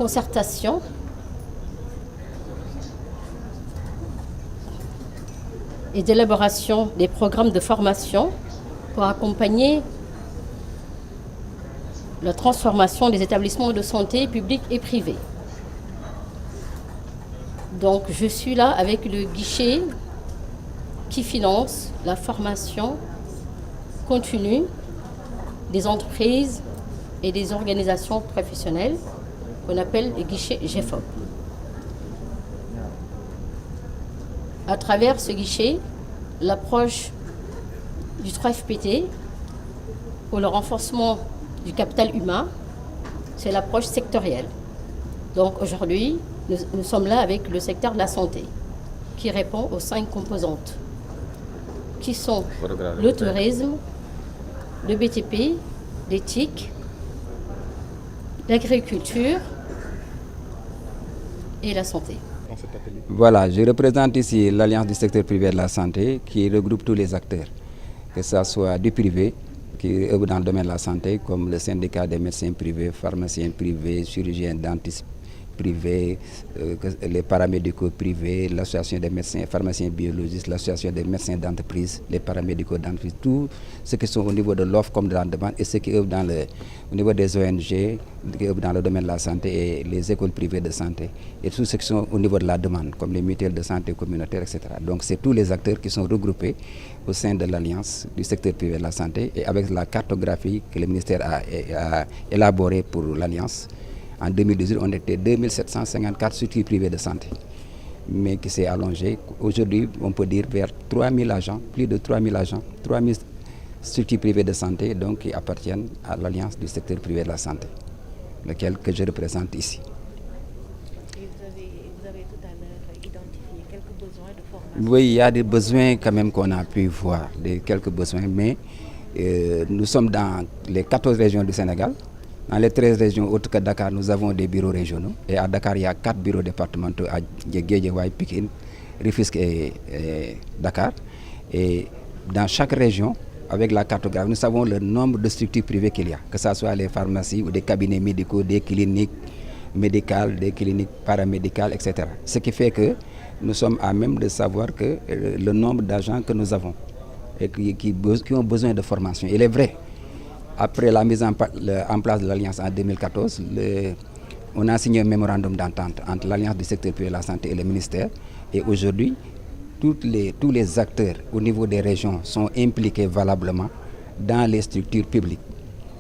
concertation et d'élaboration des programmes de formation pour accompagner la transformation des établissements de santé publics et privés. Donc je suis là avec le guichet qui finance la formation continue des entreprises et des organisations professionnelles qu'on appelle le guichet GEFOP. À travers ce guichet, l'approche du 3FPT pour le renforcement du capital humain, c'est l'approche sectorielle. Donc aujourd'hui, nous sommes là avec le secteur de la santé qui répond aux 5 composantes qui sont le tourisme, le BTP, l'éthique, l'agriculture et la santé. Voilà, je représente ici l'Alliance du secteur privé de la santé qui regroupe tous les acteurs, que ce soit du privé, qui œuvrent dans le domaine de la santé, comme le syndicat des médecins privés, pharmaciens privés, chirurgiens dentistes privés, les paramédicaux privés, l'association des médecins, pharmaciens biologistes, l'association des médecins d'entreprise, les paramédicaux d'entreprise, tous ceux qui sont au niveau de l'offre comme de la demande et ceux qui œuvrent au niveau des ONG, qui œuvrent dans le domaine de la santé et les écoles privées de santé, et tous ceux qui sont au niveau de la demande, comme les mutuelles de santé communautaire, etc. Donc c'est tous les acteurs qui sont regroupés au sein de l'Alliance du secteur privé de la santé et avec la cartographie que le ministère a élaborée pour l'Alliance. En 2018, on était 2754 structures privées de santé, mais qui s'est allongé. Aujourd'hui, on peut dire vers 3000 agents, plus de 3000 agents, 3000 structures privées de santé donc, qui appartiennent à l'Alliance du secteur privé de la santé, lequel que je représente ici. Et vous avez tout à l'heure identifié quelques besoins de formation. Oui, il y a des besoins quand même qu'on a pu voir, quelques besoins, mais nous sommes dans les 14 régions du Sénégal. Dans les 13 régions autres que Dakar, nous avons des bureaux régionaux. Et à Dakar, il y a 4 bureaux départementaux à Guédiawaye, Pikine, Rufisque et Dakar. Et dans chaque région, avec la cartographie, nous savons le nombre de structures privées qu'il y a, que ce soit les pharmacies ou des cabinets médicaux, des cliniques médicales, des cliniques paramédicales, etc. Ce qui fait que nous sommes à même de savoir que le nombre d'agents que nous avons et qui ont besoin de formation. Il est vrai. Après la mise en place de l'Alliance en 2014, on a signé un mémorandum d'entente entre l'Alliance du secteur privé de la santé et le ministère. Et aujourd'hui, tous les acteurs au niveau des régions sont impliqués valablement dans les structures publiques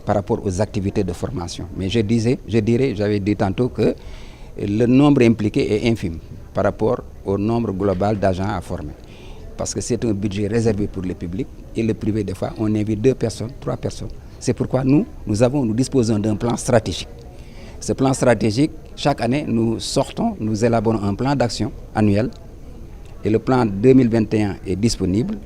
par rapport aux activités de formation. Mais j'avais dit tantôt que le nombre impliqué est infime par rapport au nombre global d'agents à former. Parce que c'est un budget réservé pour le public et le privé, des fois, on invite 2 personnes, 3 personnes. C'est pourquoi nous disposons d'un plan stratégique. Ce plan stratégique, chaque année, nous élaborons un plan d'action annuel. Et le plan 2021 est disponible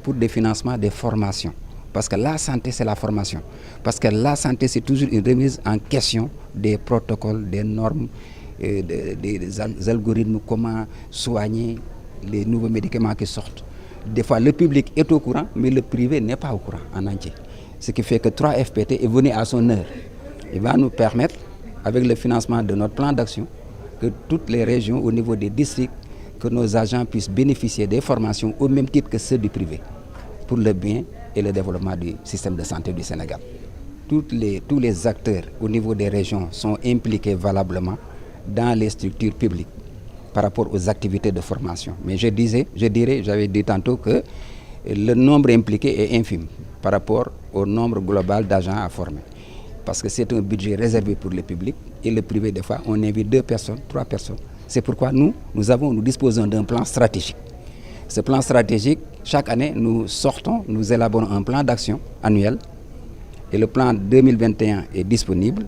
pour des financements des formations. Parce que la santé, c'est la formation. Parce que la santé, c'est toujours une remise en question des protocoles, des normes, des algorithmes, comment soigner les nouveaux médicaments qui sortent. Des fois, le public est au courant, mais le privé n'est pas au courant en entier. Ce qui fait que 3FPT est venu à son heure. Il va nous permettre, avec le financement de notre plan d'action, que toutes les régions, au niveau des districts, que nos agents puissent bénéficier des formations au même titre que ceux du privé, pour le bien et le développement du système de santé du Sénégal. Tous les acteurs au niveau des régions sont impliqués valablement dans les structures publiques par rapport aux activités de formation. Mais j'avais dit tantôt que le nombre impliqué est infime par rapport au nombre global d'agents à former. Parce que c'est un budget réservé pour le public et le privé, des fois, on invite 2 personnes, 3 personnes. C'est pourquoi nous disposons d'un plan stratégique. Ce plan stratégique, chaque année, nous élaborons un plan d'action annuel et le plan 2021 est disponible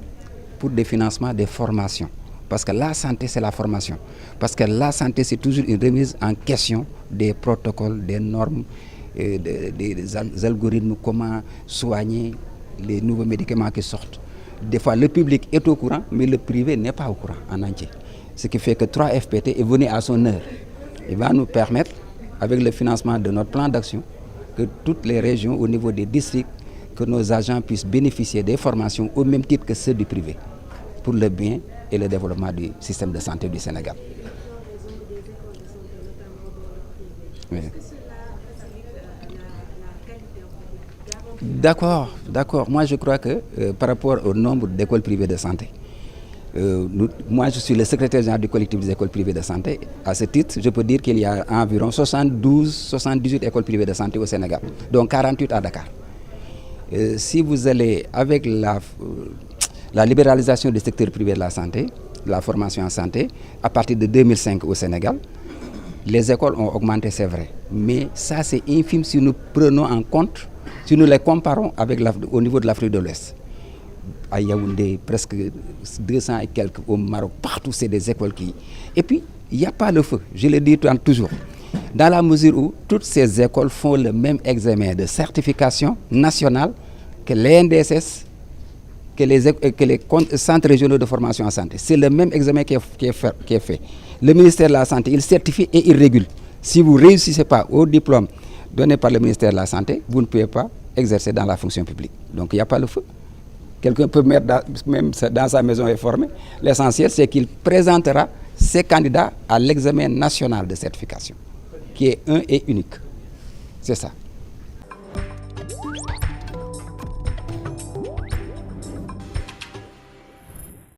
pour des financements des formations. Parce que la santé, c'est la formation. Parce que la santé, c'est toujours une remise en question des protocoles, des normes, des algorithmes, comment soigner les nouveaux médicaments qui sortent. Des fois, le public est au courant, mais le privé n'est pas au courant en entier. Ce qui fait que 3FPT est venu à son heure. Il va nous permettre, avec le financement de notre plan d'action, que toutes les régions, au niveau des districts, que nos agents puissent bénéficier des formations au même titre que ceux du privé, pour le bien et le développement du système de santé du Sénégal. Oui. D'accord. Moi, je crois que par rapport au nombre d'écoles privées de santé, moi, je suis le secrétaire général du collectif des écoles privées de santé. À ce titre, je peux dire qu'il y a environ 78 écoles privées de santé au Sénégal, dont 48 à Dakar. Si vous allez avec la libéralisation du secteur privé de la santé, la formation en santé, à partir de 2005 au Sénégal, les écoles ont augmenté, c'est vrai. Mais ça, c'est infime si nous prenons en compte, si nous les comparons avec au niveau de l'Afrique de l'Ouest. À Yaoundé, presque 200 et quelques, au Maroc, partout, c'est des écoles qui... Et puis, il n'y a pas le feu, je le dis toujours. Dans la mesure où toutes ces écoles font le même examen de certification nationale que les NDSS, que les centres régionaux de formation en santé. C'est le même examen qui est fait. Le ministère de la Santé, il certifie et il régule. Si vous ne réussissez pas au diplôme donné par le ministère de la Santé, vous ne pouvez pas exercer dans la fonction publique. Donc il n'y a pas le feu. Quelqu'un peut mettre même dans sa maison et former. L'essentiel, c'est qu'il présentera ses candidats à l'examen national de certification, qui est un et unique. C'est ça.